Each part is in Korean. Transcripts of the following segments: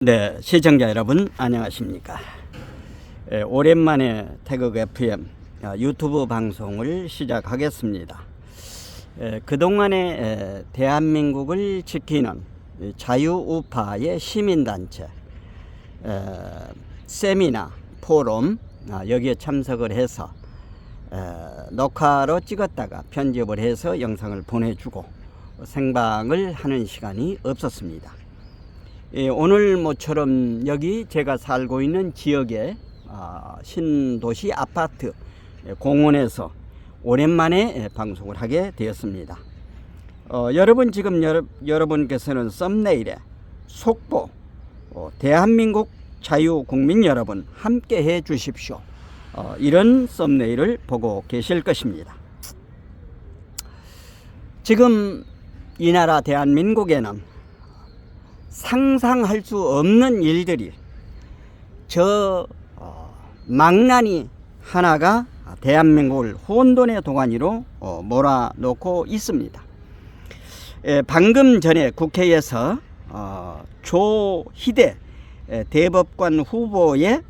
네, 시청자 여러분 안녕하십니까. 오랜만에 태극 FM 유튜브 방송을 시작하겠습니다. 그동안에 대한민국을 지키는 자유우파의 시민단체 세미나, 포럼 여기에 참석을 해서 녹화로 찍었다가 편집을 해서 영상을 보내주고 생방을 하는 시간이 없었습니다. 오늘 모처럼 여기 제가 살고 있는 지역의 신도시 아파트 공원에서 오랜만에 방송을 하게 되었습니다. 여러분 지금 여러분께서는 썸네일에 속보 대한민국 자유국민 여러분 함께 해 주십시오, 이런 썸네일을 보고 계실 것입니다. 지금 이 나라 대한민국에는 상상할 수 없는 일들이 망나니 하나가 대한민국을 혼돈의 도가니로 몰아놓고 있습니다. 방금 전에 국회에서 조희대 대법관 후보의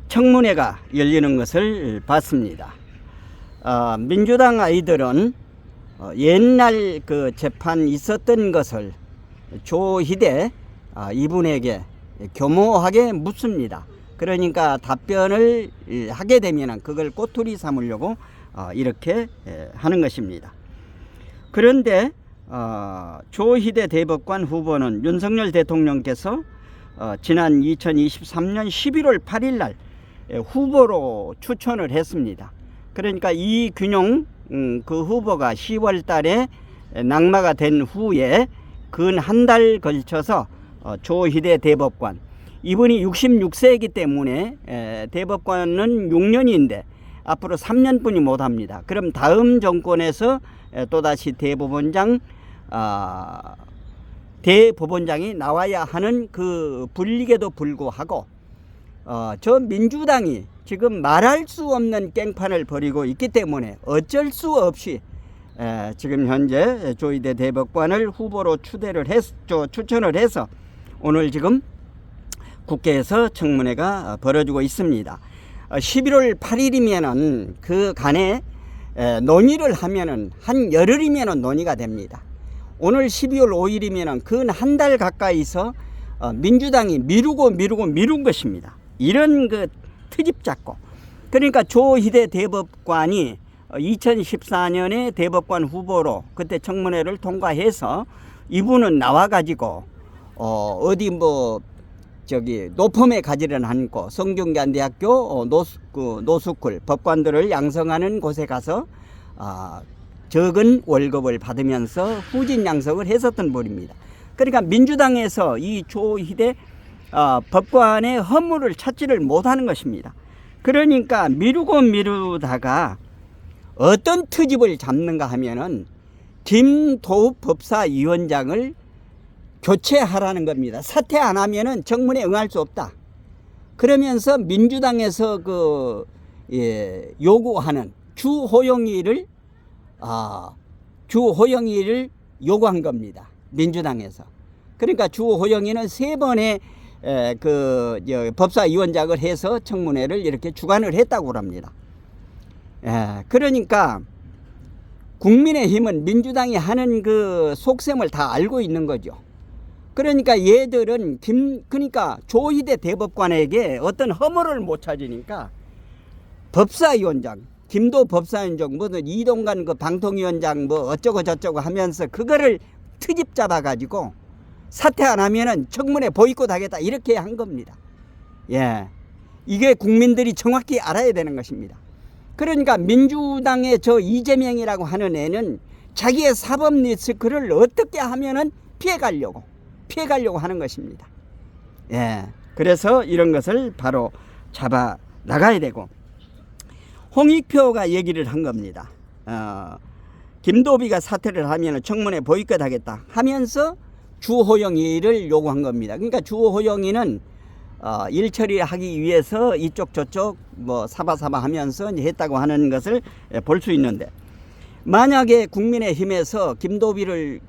청문회가 열리는 것을 봤습니다. 민주당 아이들은 옛날 그 재판 있었던 것을 조희대 이분에게 교모하게 묻습니다. 그러니까 답변을 하게 되면 그걸 꼬투리 삼으려고 이렇게 하는 것입니다. 그런데 조희대 대법관 후보는 윤석열 대통령께서 지난 2023년 11월 8일 날 후보로 추천을 했습니다. 그러니까 이균용 그 후보가 10월 달에 낙마가 된 후에 근 한 달 걸쳐서 조희대 대법관, 이분이 66세이기 때문에 대법관은 6년인데 앞으로 3년뿐이 못합니다. 그럼 다음 정권에서 또다시 대법원장이 나와야 하는 그 분리에도 불구하고 저 민주당이 지금 말할 수 없는 깽판을 벌이고 있기 때문에 어쩔 수 없이 지금 현재 조희대 대법관을 후보로 추천을 해서 오늘 지금 국회에서 청문회가 벌어지고 있습니다. 11월 8일이면은 그 간에 논의를 하면은 한 열흘이면은 논의가 됩니다. 오늘 12월 5일이면은 근 한 달 가까이서 민주당이 미룬 것입니다. 이런 그 트집 잡고, 그러니까 조희대 대법관이 2014년에 대법관 후보로 그때 청문회를 통과해서 이분은 나와가지고 어디 노펌에 가지를 않고 성균관대학교 노스쿨 법관들을 양성하는 곳에 가서 적은 월급을 받으면서 후진 양성을 했었던 분입니다. 그러니까 민주당에서 이 조희대 법관의 허물을 찾지를 못하는 것입니다. 그러니까 미루다가 어떤 트집을 잡는가 하면은 김도읍 법사위원장을 교체하라는 겁니다. 사퇴 안 하면은 청문회 응할 수 없다. 그러면서 민주당에서 요구하는 주호영이를 요구한 겁니다. 민주당에서. 그러니까 주호영이는 3번의 법사위원장을 해서 청문회를 이렇게 주관을 했다고 합니다. 그러니까 국민의힘은 민주당이 하는 그 속셈을 다 알고 있는 거죠. 그러니까 얘들은 그러니까 조희대 대법관에게 어떤 허물을 못 찾으니까 법사위원장, 김도 법사위원장, 이동관 그 방통위원장 어쩌고 저쩌고 하면서 그거를 트집 잡아가지고 사퇴 안 하면은 청문회 보이콧 하겠다, 이렇게 한 겁니다. 이게 국민들이 정확히 알아야 되는 것입니다. 그러니까 민주당의 저 이재명이라고 하는 애는 자기의 사법 리스크를 어떻게 하면은 피해가려고 하는 것입니다. 그래서 이런 것을 바로 잡아 나가야 되고, 홍익표가 얘기를 한 겁니다. 김도비가 사퇴를 하면 청문회 보이콧 하겠다 하면서 주호영이를 요구한 겁니다. 그러니까 주호영이는 일 처리하기 위해서 이쪽 저쪽 사바사바 하면서 했다고 하는 것을 볼 수 있는데, 만약에 국민의힘에서 김도비를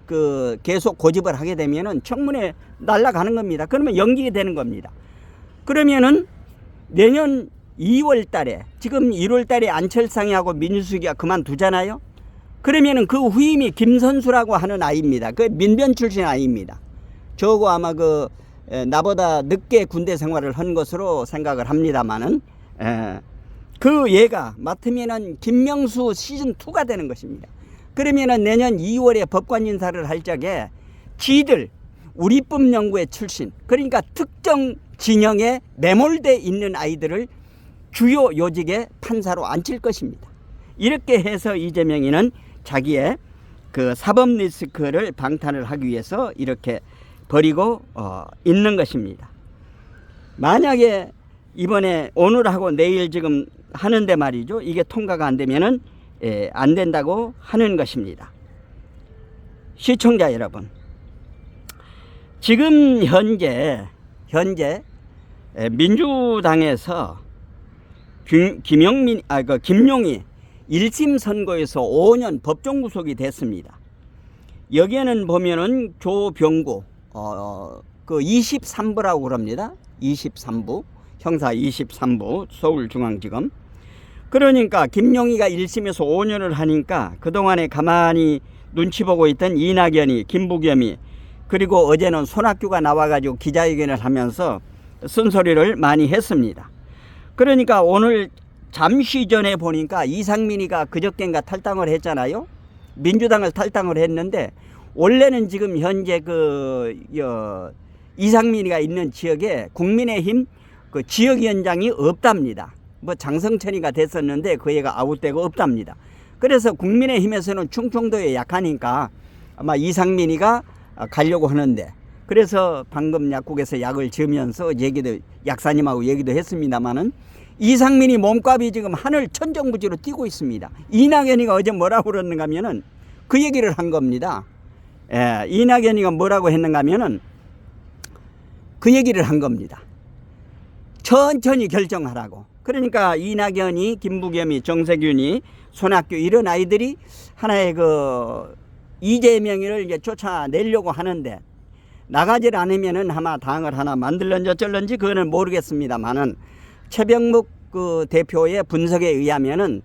계속 고집을 하게 되면은 청문회 날아가는 겁니다. 그러면 연기가 되는 겁니다. 그러면은 내년 2월 달에, 지금 1월 달에 안철상이하고 민주수기가 그만두잖아요. 그러면은 그 후임이 김선수라고 하는 아이입니다. 그 민변 출신 아이입니다. 저거 아마 나보다 늦게 군대 생활을 한 것으로 생각을 합니다만은, 그 얘가 맡으면은 김명수 시즌2가 되는 것입니다. 그러면은 내년 2월에 법관 인사를 할 적에 지들 우리법연구회 출신, 그러니까 특정 진영에 매몰돼 있는 아이들을 주요 요직의 판사로 앉힐 것입니다. 이렇게 해서 이재명이는 자기의 그 사법 리스크를 방탄을 하기 위해서 이렇게 버리고 있는 것입니다. 만약에 이번에 오늘하고 내일 지금 하는데 말이죠, 이게 통과가 안 되면은 안 된다고 하는 것입니다. 시청자 여러분, 지금 현재 민주당에서 김용이 1심 선고에서 5년 법정 구속이 됐습니다. 여기에는 보면은 조병구 그 23부라고 그럽니다. 23부 형사 23부 서울중앙지검. 그러니까 김용희가 1심에서 5년을 하니까 그동안에 가만히 눈치 보고 있던 이낙연이, 김부겸이, 그리고 어제는 손학규가 나와가지고 기자회견을 하면서 쓴소리를 많이 했습니다. 그러니까 오늘 잠시 전에 보니까 이상민이가 그저껜가 탈당을 했잖아요. 민주당을 탈당을 했는데, 원래는 지금 현재 이상민이가 있는 지역에 국민의힘 그 지역위원장이 없답니다. 뭐 장성천이가 됐었는데 그 애가 아웃되고 없답니다. 그래서 국민의힘에서는 충청도에 약하니까 아마 이상민이가 가려고 하는데, 그래서 방금 약국에서 약을 지으면서 약사님하고 얘기도 했습니다만은, 이상민이 몸값이 지금 하늘 천정부지로 뛰고 있습니다. 이낙연이가 어제 뭐라고 그러는가 하면은 그 얘기를 한 겁니다. 이낙연이가 뭐라고 했는가 하면은 그 얘기를 한 겁니다. 천천히 결정하라고. 그러니까 이낙연이, 김부겸이, 정세균이, 손학규 이런 아이들이 하나의 이재명을 이제 쫓아내려고 하는데, 나가질 않으면은 아마 당을 하나 만들런지 어쩔런지 그거는 모르겠습니다만은, 최병묵 대표의 분석에 의하면은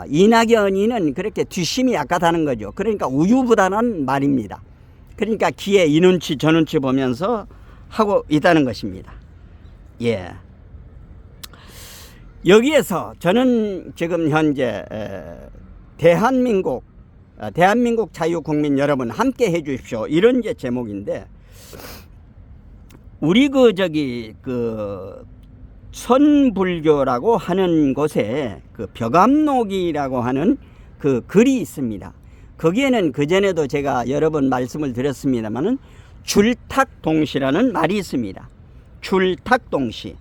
이낙연이는 그렇게 뒷심이 약하다는 거죠. 그러니까 우유부단한 말입니다. 그러니까 기에 이 눈치 저 눈치 보면서 하고 있다는 것입니다. 예. 여기에서 저는 지금 현재 대한민국 자유국민 여러분 함께 해 주십시오, 이런 게 제목인데, 우리 선불교라고 하는 곳에 벽암록이라고 하는 그 글이 있습니다. 거기에는 그전에도 제가 여러 번 말씀을 드렸습니다만은 줄탁동시라는 말이 있습니다. 줄탁동시.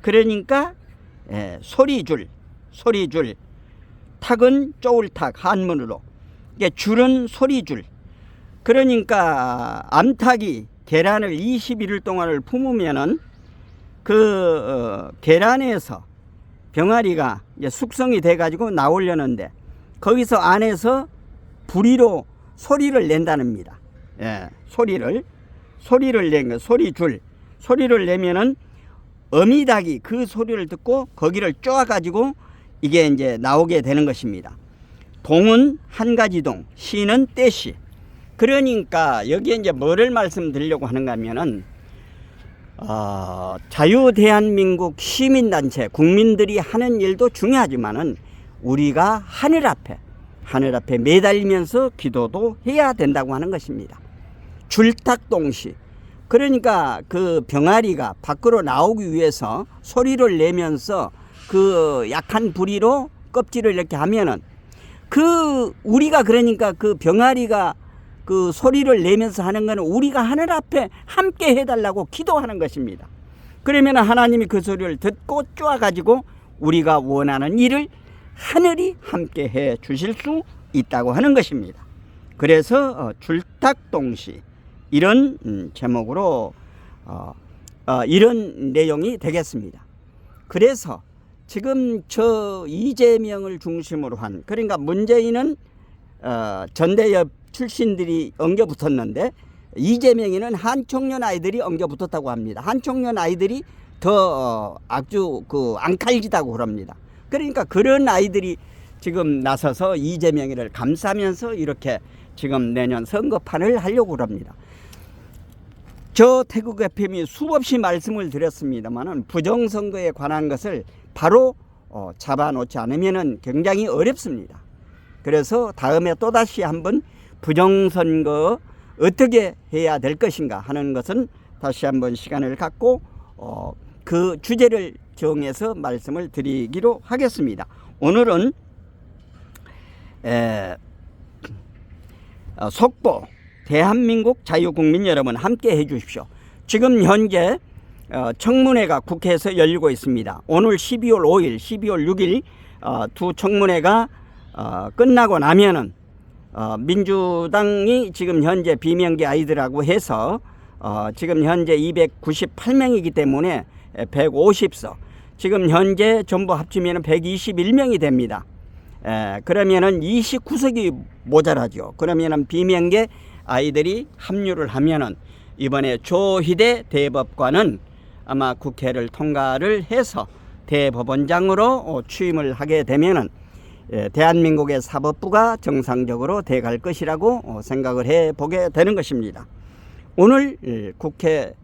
그러니까 소리줄, 탁은 쪼울탁, 한문으로. 이게 줄은 소리줄. 그러니까 암탉이 계란을 21일 동안을 품으면은 계란에서 병아리가 이제 숙성이 돼 가지고 나오려는데, 거기서 안에서 부리로 소리를 낸다는니다. 소리를 낸 거, 소리를 내면은 어미닭이 그 소리를 듣고 거기를 쪼아 가지고 이게 이제 나오게 되는 것입니다. 동은 한 가지 동, 시는 떼시. 그러니까 여기에 이제 뭐를 말씀드리려고 하는가 하면은, 자유대한민국 시민단체, 국민들이 하는 일도 중요하지만은 우리가 하늘 앞에 매달리면서 기도도 해야 된다고 하는 것입니다. 줄탁동시. 그러니까 그 병아리가 밖으로 나오기 위해서 소리를 내면서 그 약한 부리로 껍질을 이렇게 하면은, 우리가 그러니까 그 병아리가 그 소리를 내면서 하는 것은 우리가 하늘 앞에 함께 해달라고 기도하는 것입니다. 그러면 하나님이 그 소리를 듣고 쪼아가지고 우리가 원하는 일을 하늘이 함께 해 주실 수 있다고 하는 것입니다. 그래서 줄탁동시, 이런 제목으로 이런 내용이 되겠습니다. 그래서 지금 이재명을 중심으로 한, 그러니까 문재인은 전대협 출신들이 엉겨붙었는데 이재명에는 한총련 아이들이 엉겨붙었다고 합니다. 한총련 아이들이 더 아주 그 앙칼지다고 그럽니다. 그러니까 그런 아이들이 지금 나서서 이재명이를 감싸면서 이렇게 지금 내년 선거판을 하려고 그럽니다. 저 태국 FM이 수없이 말씀을 드렸습니다만은 부정선거에 관한 것을 바로 잡아놓지 않으면은 굉장히 어렵습니다. 그래서 다음에 또다시 한번 부정선거 어떻게 해야 될 것인가 하는 것은 다시 한번 시간을 갖고 그 주제를 정해서 말씀을 드리기로 하겠습니다. 오늘은 속보 대한민국 자유국민 여러분 함께 해 주십시오. 지금 현재 청문회가 국회에서 열리고 있습니다. 오늘 12월 5일, 12월 6일 두 청문회가 끝나고 나면은 민주당이 지금 현재 비명계 아이들하고 해서 지금 현재 298명이기 때문에 150석, 지금 현재 전부 합치면 121명이 됩니다. 그러면은 29석이 모자라죠. 그러면은 비명계 아이들이 합류를 하면은 이번에 조희대 대법관은 아마 국회를 통과를 해서 대법원장으로 취임을 하게 되면은 대한민국의 사법부가 정상적으로 돼갈 것이라고 생각을 해 보게 되는 것입니다. 오늘 국회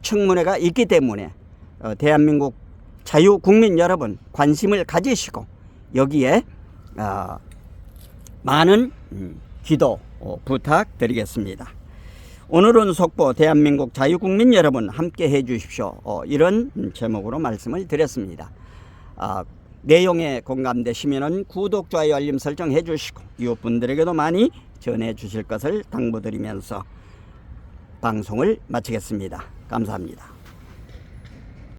청문회가 있기 때문에 대한민국 자유국민 여러분 관심을 가지시고 여기에 많은 기도 부탁드리겠습니다. 오늘은 속보 대한민국 자유국민 여러분 함께 해 주십시오. 이런 제목으로 말씀을 드렸습니다. 내용에 공감되시면 구독, 좋아요, 알림 설정 해 주시고 이웃분들에게도 많이 전해 주실 것을 당부드리면서 방송을 마치겠습니다. 감사합니다.